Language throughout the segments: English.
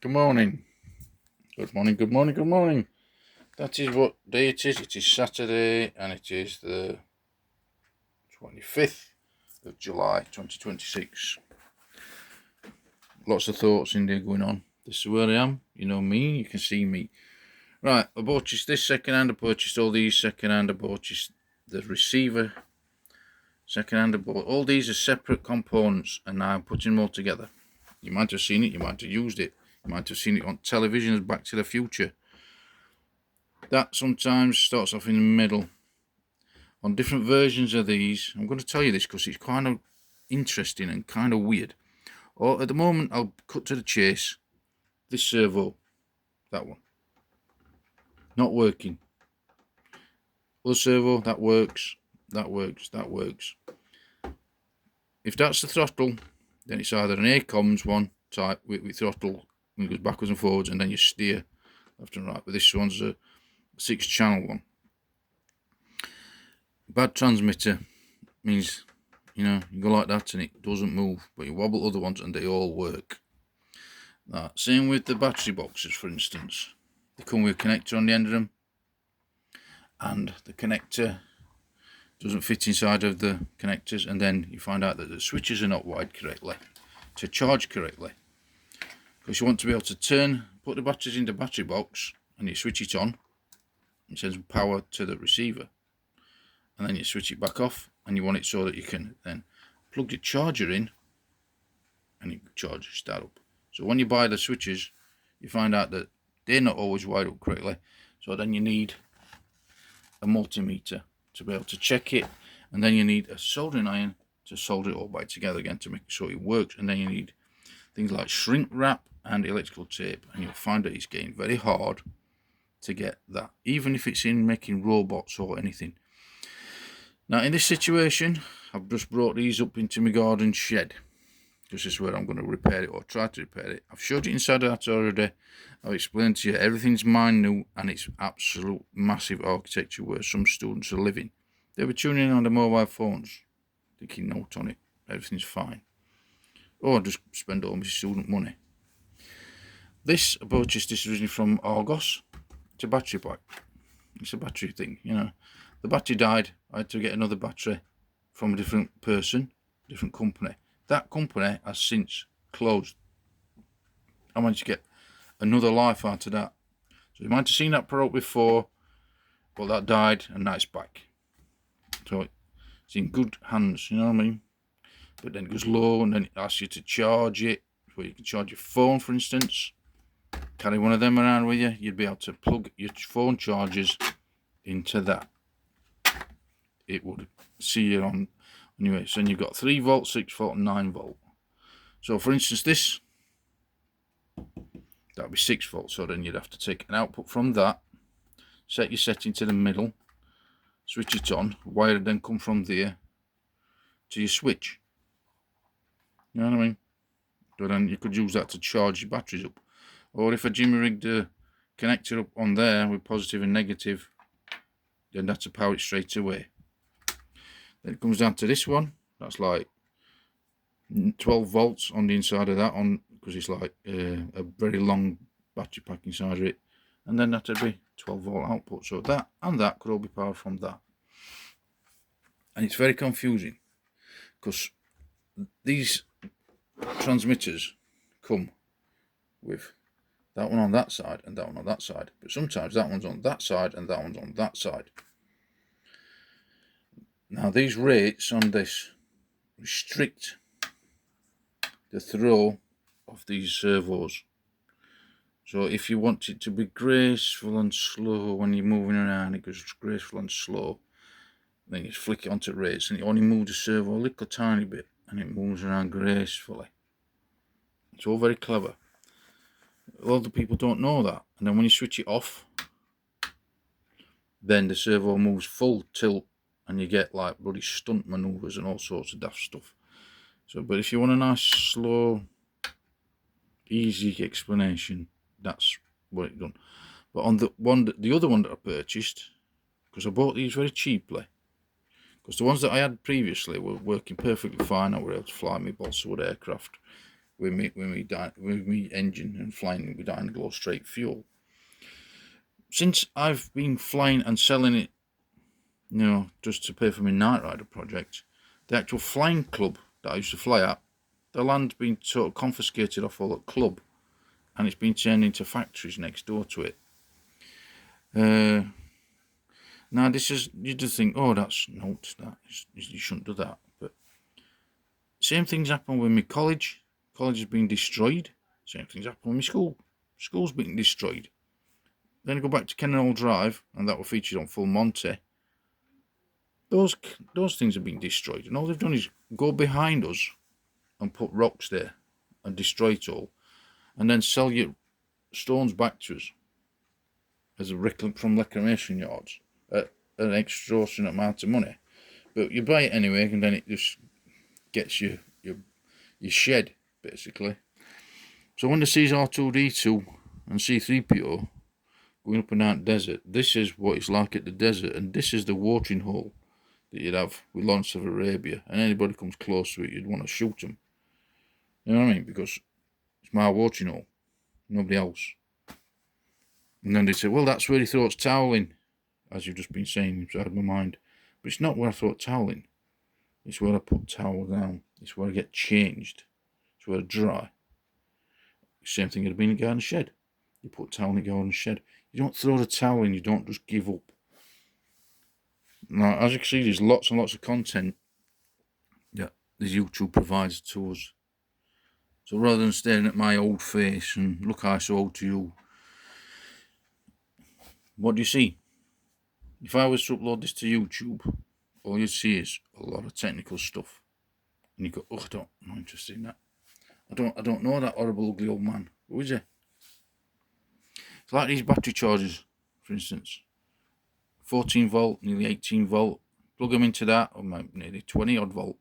Good morning. Good morning, good morning, good morning. That is what day it is. It is Saturday and it is the 25th of July 2026. Lots of thoughts in there going on. This is where I am. You know me, you can see me. Right, I purchased this second hand. I purchased all these second hand. I purchased the receiver second hand. I bought all these are separate components and now I'm putting them all together. You might have seen it, you might have used it. You might have seen it on television as Back to the Future. That sometimes starts off in the middle. On different versions of these, I'm going to tell you this because it's kind of interesting and kind of weird. Or at the moment, I'll cut to the chase. This servo, that one, not working. Other servo, that works, that works, that works. If that's the throttle, then it's either an ACOMS one type with throttle, and it goes backwards and forwards, and then you steer left and right. But this one's a 6-channel one. Bad transmitter means, you know, you go like that and it doesn't move, but you wobble other ones and they all work. Same with the battery boxes, for instance. They come with a connector on the end of them, and the connector doesn't fit inside of the connectors, and then you find out that the switches are not wired correctly to charge correctly. Because you want to be able to put the batteries in the battery box and you switch it on, it sends power to the receiver, and then you switch it back off, and you want it so that you can then plug the charger in and it charges start up. So when you buy the switches, you find out that they're not always wired up correctly, so then you need a multimeter to be able to check it, and then you need a soldering iron to solder it all back together again to make sure it works, and then you need things like shrink wrap and electrical tape, and you'll find that it's getting very hard to get that, even if it's in making robots or anything. Now in this situation, I've just brought these up into my garden shed. This is where I'm going to repair it, or try to repair it. I've showed you inside of that already. I've explained to you everything's minute, and it's absolute massive architecture where some students are living. They were tuning in on the mobile phones, taking note on it. Everything's fine. Or just spend all my student money. I purchased this originally from Argos. It's a battery pack. It's a battery thing, you know. The battery died. I had to get another battery from a different person, different company. That company has since closed. I managed to get another life out of that. So you might have seen that product before, but that died and now it's back. So it's in good hands, you know what I mean? But then it goes low and then it asks you to charge it. So you can charge your phone, for instance. Carry one of them around with you. You'd be able to plug your phone chargers into that. It would see you on anyway. So then you've got 3 volt, 6 volt and 9 volt. So for instance this, that would be 6 volt. So then you'd have to take an output from that, set your setting to the middle, switch it on, wire would then come from there to your switch. You know what I mean? So then you could use that to charge your batteries up. Or if I jimmy rigged a connector up on there with positive and negative, then that's to power it straight away. Then it comes down to this one. That's like 12 volts on the inside of that, on because it's like a very long battery pack inside of it, and then that'd be 12 volt output. So that and that could all be powered from that, and it's very confusing because these transmitters come with that one on that side and that one on that side, but sometimes that one's on that side and that one's on that side. Now these rates on this restrict the throw of these servos. So if you want it to be graceful and slow when you're moving around, it goes graceful and slow. Then you flick it onto rates and you only move the servo a little tiny bit and it moves around gracefully. It's all very clever. A lot of people don't know that. And then when you switch it off, then the servo moves full tilt and you get like bloody stunt maneuvers and all sorts of daft stuff. So, but if you want a nice, slow, easy explanation, that's what it's done. But on the other one that I purchased, because I bought these very cheaply, because the ones that I had previously were working perfectly fine. I was able to fly my balsa wood aircraft with me engine and flying with Dynaglow straight fuel. Since I've been flying and selling it, you know, just to pay for my Night Rider project, the actual flying club that I used to fly at, the land's been sort of confiscated off all that club, and it's been turned into factories next door to it. Now this is, you just think, oh, that's not that, you shouldn't do that, but same things happen with my college. College has been destroyed. Same things happen with my school. School's been destroyed. Then I go back to Kennel Drive, and that were featured on Full Monty. Those things have been destroyed, and all they've done is go behind us and put rocks there and destroy it all, and then sell your stones back to us as a from reclamation yards at an extortionate amount of money. But you buy it anyway, and then it just gets your shed, basically. So when the sees R2D2 and C3PO going up and down the desert, this is what it's like at the desert, and this is the watering hole that you'd have with Lawrence of Arabia, and anybody comes close to it, you'd want to shoot them. You know what I mean? Because it's my watering hole, nobody else. And then they say, well, that's where he throws towel in, as you've just been saying inside my mind. But it's not where I throw towel in. It's where I put towel down. It's where I get changed. It's where I dry. Same thing would have been in the garden shed. You put towel in the garden shed. You don't throw the towel in, you don't just give up. Now, as you can see, there's lots and lots of content that the YouTube provides to us. So rather than staring at my old face and look, I so old to you, what do you see? If I was to upload this to YouTube, all you'd see is a lot of technical stuff. And you go, oh, I'm not interested in that. I don't know that horrible, ugly old man. Who is he? It's like these battery chargers, for instance. 14 volt, nearly 18 volt. Plug them into that, or nearly 20 odd volt.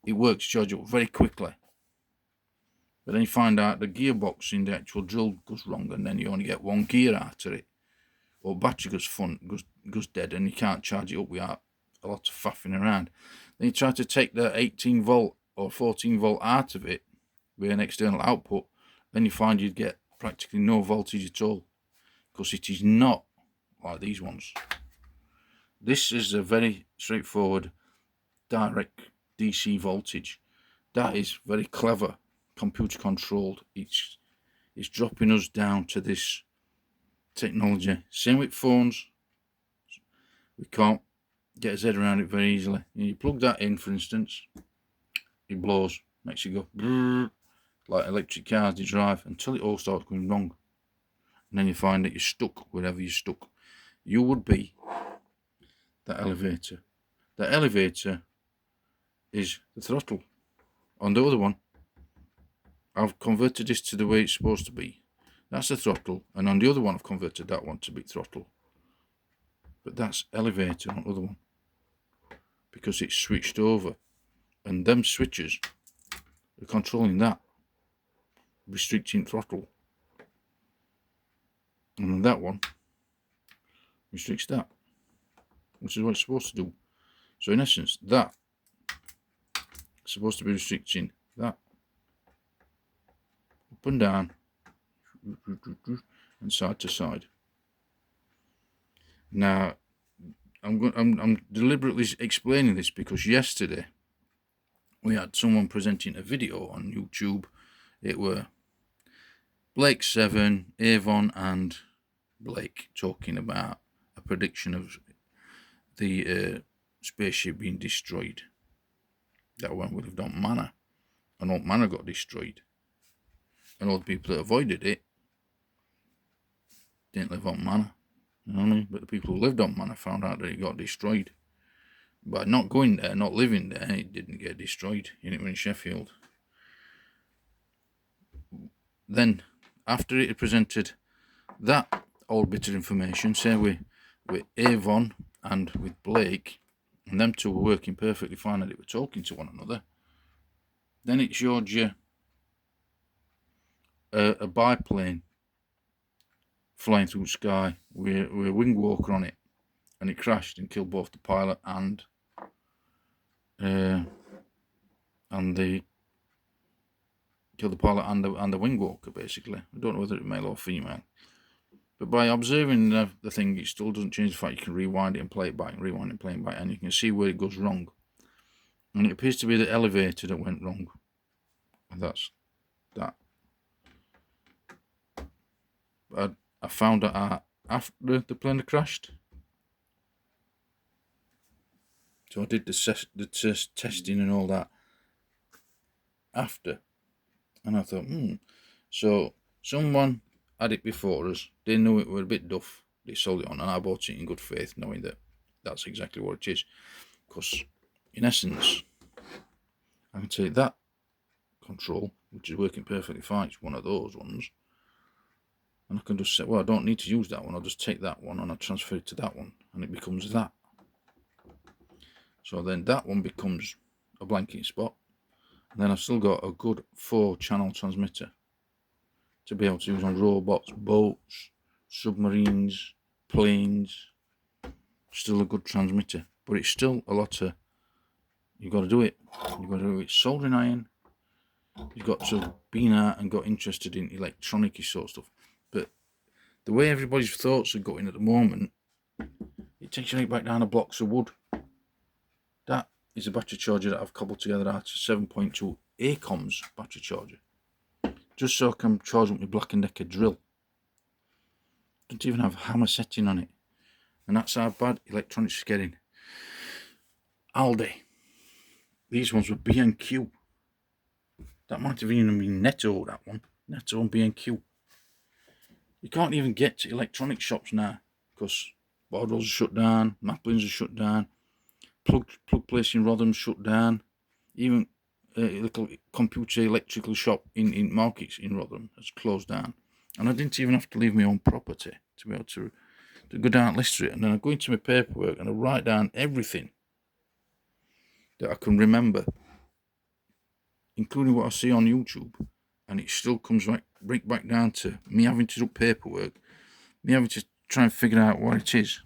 It works, charge up very quickly. But then you find out the gearbox in the actual drill goes wrong, and then you only get one gear out of it. Or battery goes dead, and you can't charge it up without a lot of faffing around. Then you try to take the 18 volt or 14 volt out of it with an external output, then you find you'd get practically no voltage at all, because it is not like these ones. This is a very straightforward direct DC voltage. That is very clever, computer controlled. It's dropping us down to this technology. Same with phones. We can't get his head around it very easily. You plug that in, for instance, it blows, makes you go brrr, like electric cars you drive, until it all starts going wrong. And then you find that you're stuck wherever you're stuck. You would be that elevator. The elevator is the throttle. On the other one, I've converted this to the way it's supposed to be. That's the throttle, and on the other one I've converted that one to be throttle. But that's elevator on the other one, because it's switched over, and them switches are controlling that, restricting throttle. And then that one restricts that, which is what it's supposed to do. So in essence, that is supposed to be restricting that up and down and side to side. Now, I'm deliberately explaining this because yesterday we had someone presenting a video on YouTube. It were Blake 7, Avon and Blake talking about a prediction of the spaceship being destroyed. That one would have done Manor, and all Manor got destroyed. And all the people that avoided it didn't live on Manor. You know what I mean? But the people who lived on Manor found out that it got destroyed. By not going there, not living there, it didn't get destroyed. It were in Sheffield. Then, after it had presented that old bit of information, say with Avon and with Blake, and them two were working perfectly fine and they were talking to one another, then it showed you a biplane flying through the sky with a wing walker on it, and it crashed and killed both the pilot and the, I kill the pilot and the wing walker, basically. I don't know whether it's male or female. But by observing the thing, it still doesn't change the fact you can rewind it and play it back, rewind and play it back, and you can see where it goes wrong. And it appears to be the elevator that went wrong. And that's that. I found that out after the plane crashed. So I did the testing and all that after. And I thought, So someone had it before us. They knew it were a bit duff. They sold it on, and I bought it in good faith, knowing that that's exactly what it is. Because, in essence, I can take that control, which is working perfectly fine. It's one of those ones. And I can just say, well, I don't need to use that one. I'll just take that one and I'll transfer it to that one. And it becomes that. So then that one becomes a blanking spot. And then I've still got a good 4-channel transmitter to be able to use on robots, boats, submarines, planes. Still a good transmitter. But it's still a lot of, you've got to do it. You've got to do it soldering iron. You've got to have been out and got interested in electronic sort of stuff. But the way everybody's thoughts are going at the moment, it takes you right back down to blocks of wood. That is a battery charger that I've cobbled together out of 7.2 ACOM's battery charger. Just so I can charge up my Black & Decker drill. Don't even have a hammer setting on it. And that's how bad electronics is getting. Aldi. These ones were B&Q. That might have even been Netto, that one. Netto and B&Q. You can't even get to electronic shops now. Because Borders are shut down. Maplin's are shut down. Plug place in Rotham's shut down. Even a little computer electrical shop in Markets in Rotham has closed down. And I didn't even have to leave my own property to be able to go down List Street. And then I go into my paperwork and I write down everything that I can remember, including what I see on YouTube. And it still comes right back down to me having to do paperwork, me having to try and figure out what it is.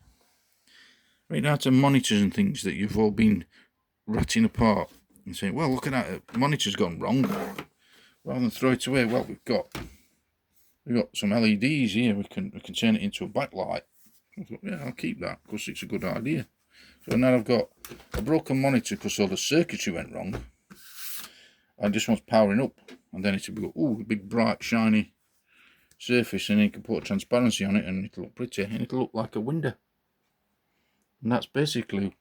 Right down to monitors and things that you've all been ratting apart and saying, well, look at that, the monitor's gone wrong. Rather than throw it away, well, we've got some LEDs here, we can turn it into a backlight. I thought, yeah, I'll keep that because it's a good idea. So now I've got a broken monitor because all the circuitry went wrong. And this one's powering up, and then it'll be, a big bright shiny surface, and you can put a transparency on it and it'll look pretty, and it'll look like a window. And that's basically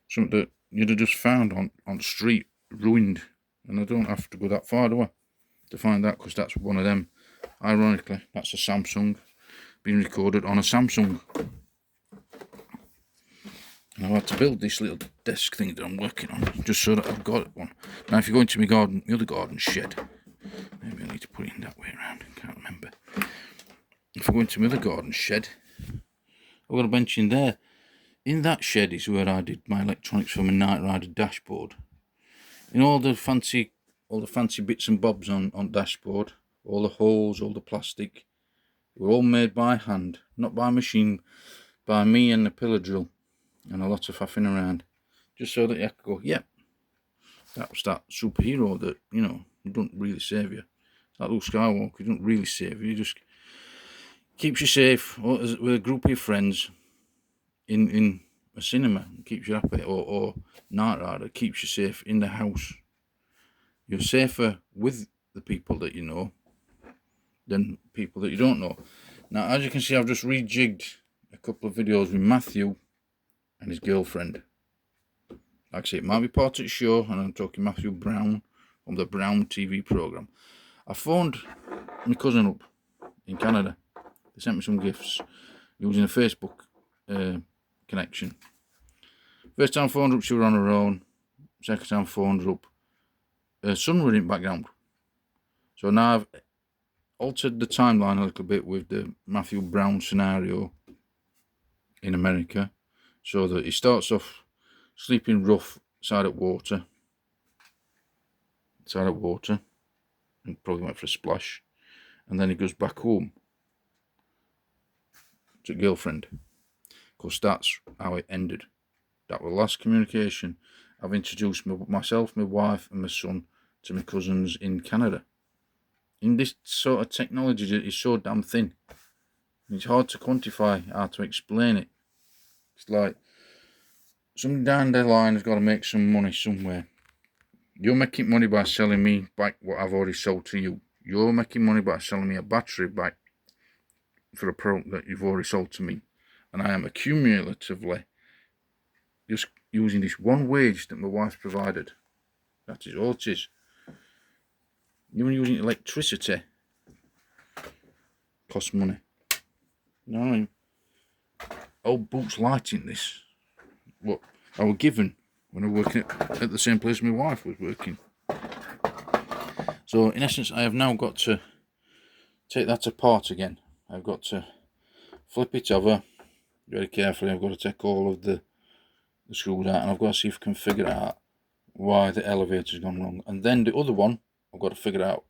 something that you'd have just found on street, ruined. And I don't have to go that far, do I, to find that, because that's one of them. Ironically, that's a Samsung, being recorded on a Samsung. And I've had to build this little desk thing that I'm working on, just so that I've got one. Now, if you go into my garden, the other garden shed, maybe I need to put it in that way around, I can't remember. If I go into my other garden shed, I've got a bench in there. In that shed is where I did my electronics for my Night Rider dashboard. In all the fancy bits and bobs on dashboard, all the holes, all the plastic, they were all made by hand, not by machine, by me and the pillar drill, and a lot of faffing around, just so that you could go, yep, that was that superhero that, he don't really save you. That Luke Skywalker, he don't really save you, he just keeps you safe with a group of your friends in a cinema, keeps you happy, or Night Rider keeps you safe in the house. You're safer with the people that you know than people that you don't know. Now, as you can see, I've just rejigged a couple of videos with Matthew and his girlfriend. Like I say, it might be part of the show, and I'm talking Matthew Brown from the Brown TV programme. I phoned my cousin up in Canada. They sent me some gifts using a Facebook connection. First time I phoned her up, she was on her own. Second time I phoned her up, her son was in the background. So now I've altered the timeline a little bit with the Matthew Brown scenario in America, so that he starts off sleeping rough side of water, and probably went for a splash, and then he goes back home to girlfriend, because that's how it ended. That was the last communication. I've introduced myself, my wife and my son to my cousins in Canada. And this sort of technology is so damn thin. It's hard to quantify how to explain it. It's like somebody down the line has got to make some money somewhere. You're making money by selling me back what I've already sold to you. You're making money by selling me a battery back for a product that you've already sold to me. And I am accumulatively just using this one wage that my wife's provided. That is all it is. Even using electricity costs money. You know what I mean? Old boots lighting this. What I was given when I was working at the same place my wife was working. So in essence, I have now got to take that apart again. I've got to flip it over very carefully. I've got to take all of the screws out, and I've got to see if I can figure out why the elevator's gone wrong. And then the other one, I've got to figure out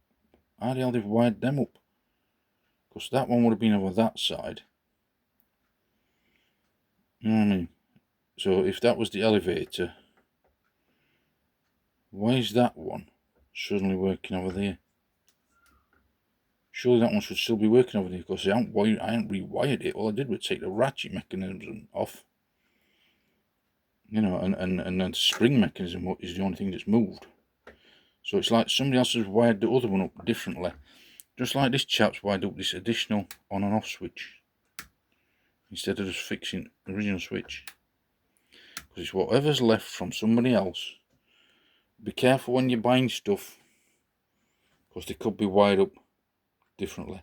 how the hell they've wired them up. Because that one would have been over that side. You know what I mean? So if that was the elevator, why is that one suddenly working over there? Surely that one should still be working over there, because I haven't rewired it. All I did was take the ratchet mechanism off. You know, and the spring mechanism is the only thing that's moved. So it's like somebody else has wired the other one up differently. Just like this chap's wired up this additional on and off switch, instead of just fixing the original switch. Because it's whatever's left from somebody else. Be careful when you're buying stuff, because they could be wired up differently.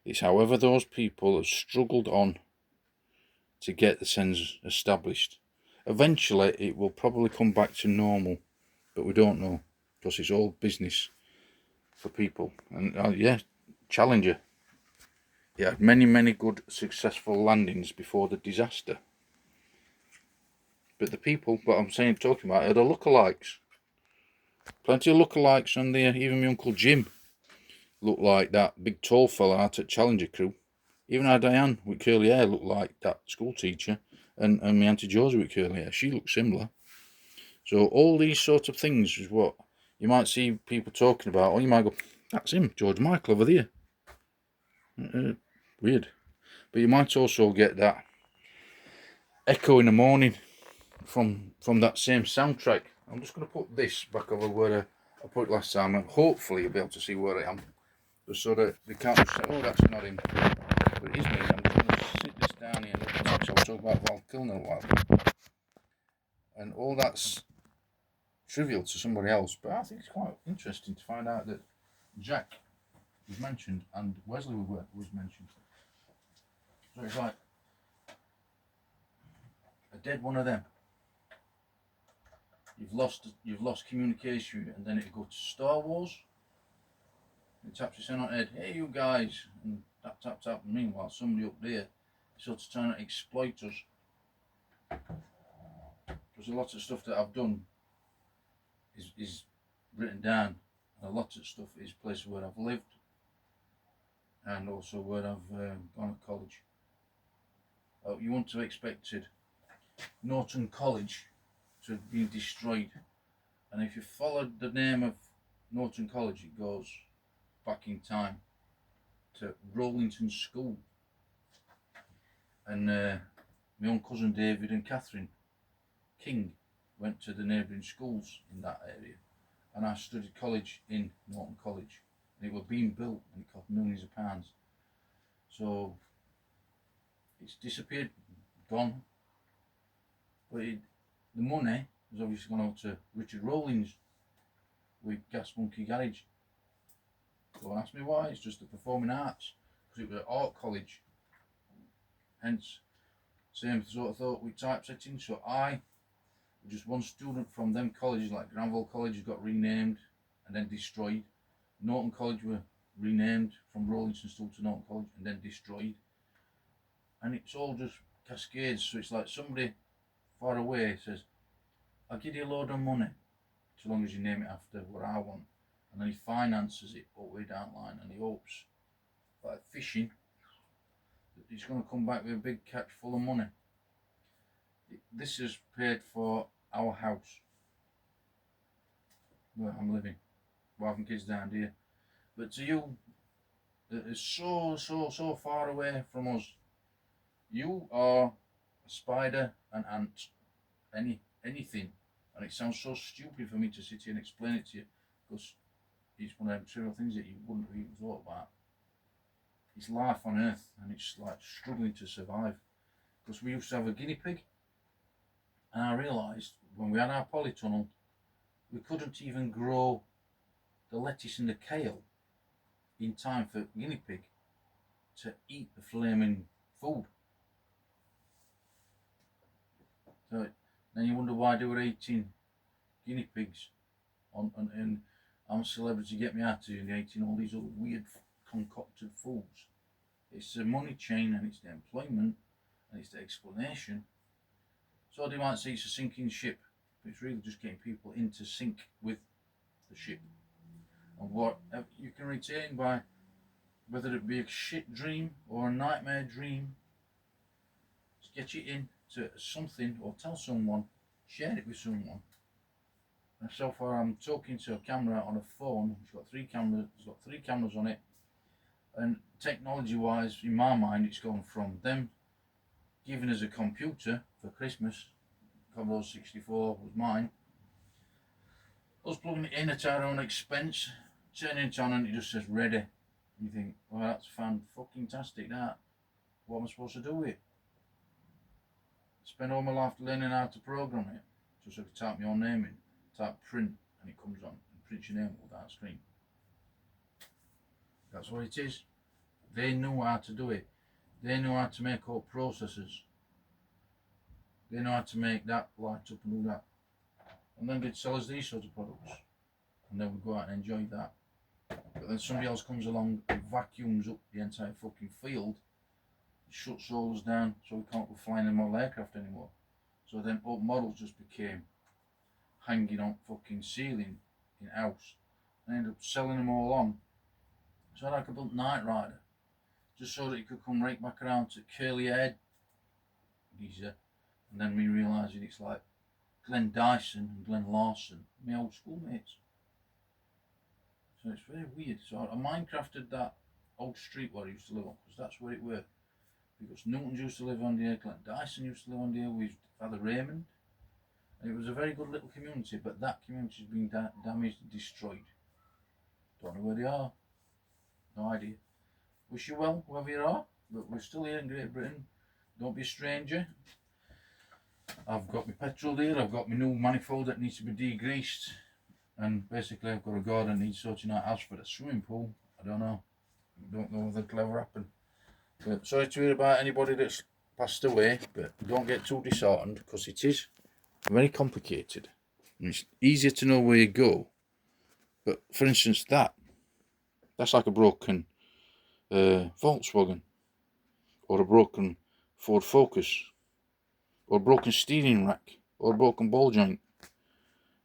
It's however those people have struggled on to get the sensors established. Eventually it will probably come back to normal, but we don't know, because it's all business for people. And yeah, Challenger, it had many good successful landings before the disaster, but the people what I'm talking about are the lookalikes. Plenty of lookalikes on there. Even my Uncle Jim looked like that big tall fella out at Challenger crew. Even our Diane with curly hair looked like that school teacher, and my Auntie Josie with curly hair, she looked similar. So all these sort of things is what you might see people talking about, or you might go, that's him, George Michael over there. Weird. But you might also get that echo in the morning from that same soundtrack. I'm just going to put this back over where I put it last time, and hopefully you'll be able to see where I am. Just so that they can't just say, oh, that's not him. But it is me. I'm just going to sit this down here and look at it. So I'll talk about Val Kilmer a while. And all that's trivial to somebody else, but I think it's quite interesting to find out that Jack was mentioned and Wesley was mentioned. So it's like a dead one of them. You've lost communication, and then it'll go to Star Wars. It taps his hand on the head, hey you guys, and tap. And meanwhile, somebody up there is sort of trying to exploit us. There's a lot of stuff that I've done is written down, and a lot of stuff is places where I've lived, and also where I've gone to college. You wouldn't have expected Norton College to have been destroyed, and if you followed the name of Norton College, it goes back in time to Rollington School, and my own cousin David and Catherine King went to the neighbouring schools in that area, and I studied college in Norton College, and it was being built and it cost millions of pounds. So it's disappeared, gone, but the money has obviously gone over to Richard Rawlings with Gas Monkey Garage. Don't ask me why, it's just the performing arts, because it was an art college, hence same sort of thought with typesetting. So I was just one student from them colleges, like Granville College got renamed and then destroyed. Norton College were renamed from Rollington School to Norton College and then destroyed, and it's all just cascades. So it's like somebody far away says, I'll give you a load of money so long as you name it after what I want, and then he finances it all the way down the line, and he hopes, like fishing, that he's going to come back with a big catch full of money. This is paid for our house where I'm living. wife and kids down here. But to you, that is so far away from us. You are a spider, an ant, anything. And it sounds so stupid for me to sit here and explain it to you, because it's one of them trivial things that you wouldn't have even thought about. It's life on Earth, and it's like struggling to survive. Because we used to have a guinea pig, and I realised when we had our polytunnel, we couldn't even grow the lettuce and the kale in time for guinea pig to eat the flaming food. So then you wonder why they were eating guinea pigs and I'm a celebrity, get me out of here, and they're eating all these other weird concocted foods. It's the money chain, and it's the employment, and it's the explanation. So they might say it's a sinking ship, but it's really just getting people into sync with the ship. And what you can retain by, whether it be a shit dream or a nightmare dream, just get you into something or tell someone, share it with someone. And so far I'm talking to a camera on a phone. It's got three cameras on it, and technology wise, in my mind, it's gone from them giving us a computer for Christmas, Commodore 64 was mine, us plugging it in at our own expense, turning it on and it just says ready. And you think, well, that's fan-fucking-tastic, that. What am I supposed to do with it? Spend all my life learning how to program it, just so I can type my own name in, type print, and it comes on, and prints your name on that screen. That's what it is. They knew how to do it. They knew how to make all processors. They know how to make that light up and do that. And then they'd sell us these sorts of products. And then we'd go out and enjoy that. But then somebody else comes along and vacuums up the entire fucking field, shuts all us down, so we can't go flying in model aircraft anymore. So then old models just became hanging on fucking ceiling in house. And ended up selling them all on. So I could build Knight Rider, just so that he could come right back around to curly head geezer. And then me realising it's like Glenn Dyson and Glenn Larson, my old schoolmates. So it's very weird. So I Minecrafted that old street where I used to live on, because that's where it were. Because Newtons used to live on there, Glenn Dyson used to live on there with Father Raymond. And it was a very good little community, but that community has been damaged and destroyed. Don't know where they are. No idea. Wish you well, wherever you are, but we're still here in Great Britain. Don't be a stranger. I've got my petrol there, I've got my new manifold that needs to be degreased, and basically I've got a garden that needs sorting out. As for the swimming pool, I don't know whether it'll ever happen. But sorry to hear about anybody that's passed away, but don't get too disheartened, because it is very complicated. And it's easier to know where you go. But for instance, that's like a broken Volkswagen, or a broken Ford Focus, or a broken steering rack, or a broken ball joint.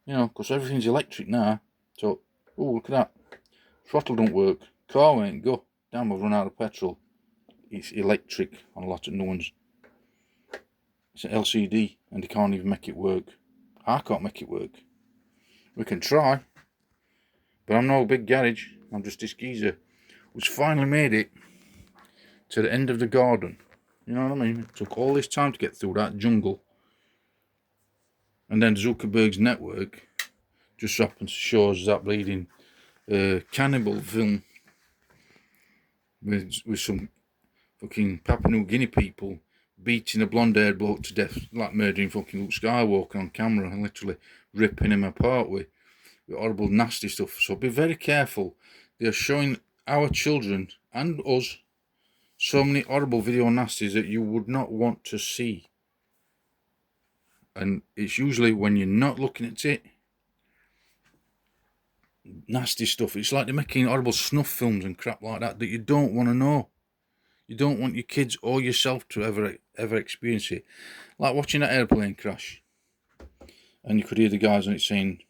You know, because everything's electric now. So, oh, look at that. Throttle don't work. Car won't go. Damn, I've run out of petrol. It's electric on a lot of new ones. It's an LCD, and they can't even make it work. I can't make it work. We can try, but I'm no big garage. I'm just this geezer who's finally made it to the end of the garden. You know what I mean? It took all this time to get through that jungle. And then Zuckerberg's network just happens to show us that bleeding cannibal film with some fucking Papua New Guinea people beating a blonde-haired bloke to death, like murdering fucking Luke Skywalker on camera, and literally ripping him apart with horrible, nasty stuff. So be very careful. They're showing our children and us so many horrible video nasties that you would not want to see. And it's usually when you're not looking at it, nasty stuff. It's like they're making horrible snuff films and crap like that you don't want to know. You don't want your kids or yourself to ever experience it. Like watching that airplane crash, and you could hear the guys on it saying,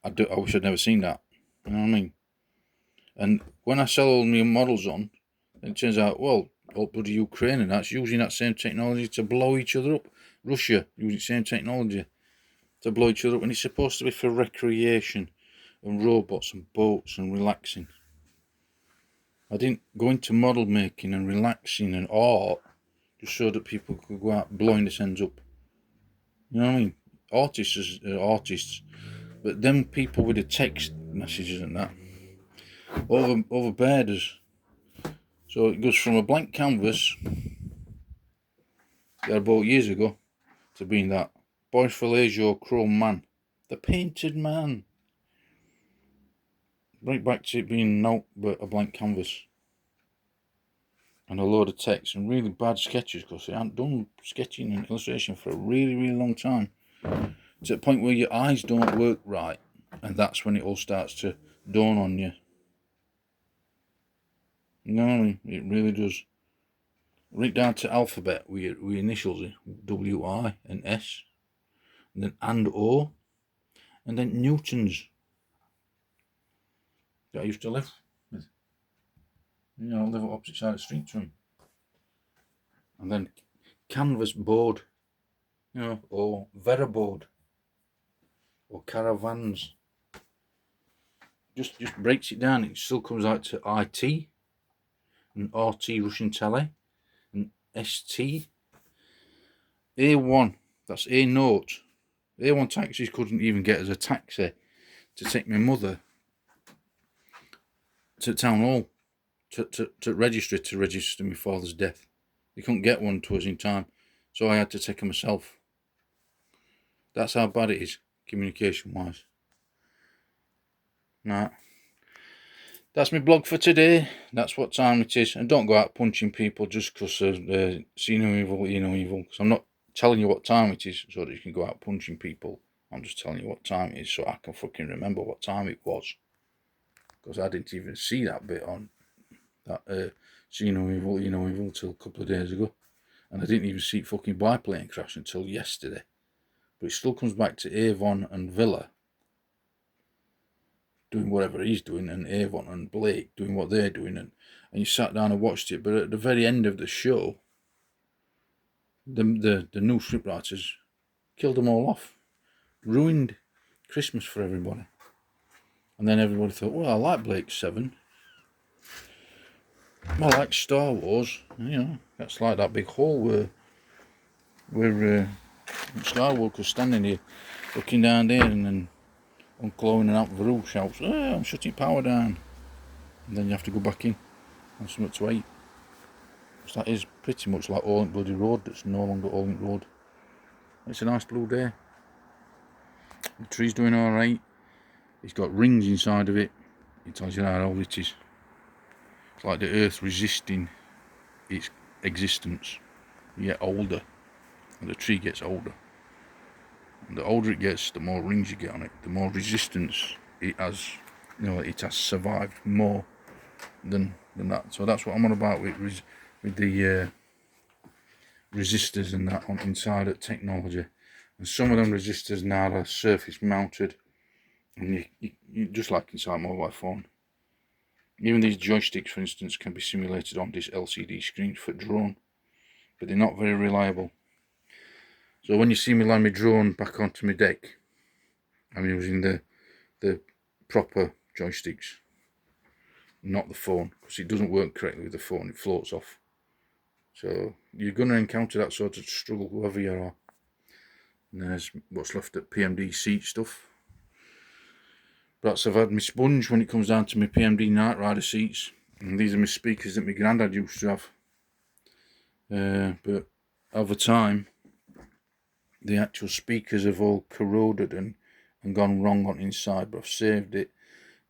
I wish I'd never seen that. You know what I mean? And when I sell all my models on, it turns out, well, all bloody Ukraine and that's using that same technology to blow each other up. Russia using the same technology to blow each other up, and it's supposed to be for recreation. and robots and boats and relaxing. I didn't go into model making and relaxing and art just so that people could go out blowing this ends up. You know what I mean? Artists are artists, but them people with the text messages and that overbeared us. So it goes from a blank canvas that I bought years ago to being that Boyfrelaggio chrome man, the painted man. Right back to it being no but a blank canvas and a load of text and really bad sketches, because I hadn't done sketching and illustration for a really, really long time. To the point where your eyes don't work right, and that's when it all starts to dawn on you. You know what I mean? It really does. Right down to alphabet with initials, W-I and S, and then and O, and then Newtons. That I used to live with. You know, live opposite side of the street to him. And then canvas board, you know, or Vera board, or caravans. Just breaks it down. It still comes out to IT, and RT Russian Tele, and ST. A1, that's A note. A1 taxis couldn't even get us a taxi to take my mother to town hall to register my father's death. They couldn't get one to us in time, so I had to take her myself. That's how bad it is, communication wise. Nah. That's my blog for today. That's what time it is. And don't go out punching people just because see no evil, you know evil. Because I'm not telling you what time it is so that you can go out punching people. I'm just telling you what time it is so I can fucking remember what time it was. Because I didn't even see that bit on that see no evil, you know evil until a couple of days ago. And I didn't even see fucking biplane crash until yesterday. But it still comes back to Avon and Villa doing whatever he's doing, and Avon and Blake doing what they're doing, and you sat down and watched it. But at the very end of the show, the new scriptwriters killed them all off, ruined Christmas for everybody. And then everybody thought, well, I like Blake's 7. I like Star Wars. You know, that's like that big hole where Skywalker's standing here, looking down there, and then Uncle Owen and Aunt Veru shouts, oh, I'm shutting power down. And then you have to go back in and something to eat. So that is pretty much like Orlink Bloody Road that's no longer Orlink Road. It's a nice blue day. The tree's doing alright. It's got rings inside of it. It tells you how old it is. It's like the earth resisting its existence. You get older and the tree gets older. And the older it gets, the more rings you get on it, the more resistance it has. You know, it has survived more than that. So that's what I'm on about with the resistors and that on inside of technology. And some of them resistors now are surface mounted, and you just like inside a mobile phone. Even these joysticks, for instance, can be simulated on this LCD screen for drone, but they're not very reliable. So when you see me land my drone back onto my deck, I'm using the proper joysticks, not the phone, because it doesn't work correctly with the phone. It floats off. So you're going to encounter that sort of struggle, whoever you are. And there's what's left at PMD seat stuff. Perhaps I've had my sponge when it comes down to my PMD Night Rider seats. And these are my speakers that my granddad used to have. But over time, the actual speakers have all corroded and gone wrong on inside. But I've saved it.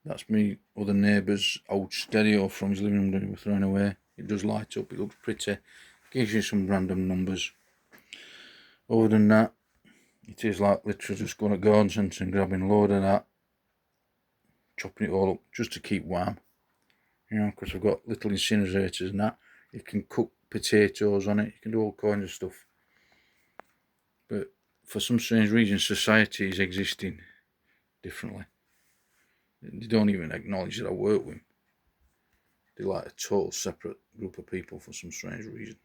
That's me other neighbour's old stereo from his living room that he was throwing away. It does light up, it looks pretty. Gives you some random numbers. Other than that, it is like literally just going to garden centre and grabbing a load of that, chopping it all up just to keep warm. You know, because I've got little incinerators and that. You can cook potatoes on it, you can do all kinds of stuff. But for some strange reason, society is existing differently. They don't even acknowledge that I work with them. They're like a total separate group of people for some strange reason.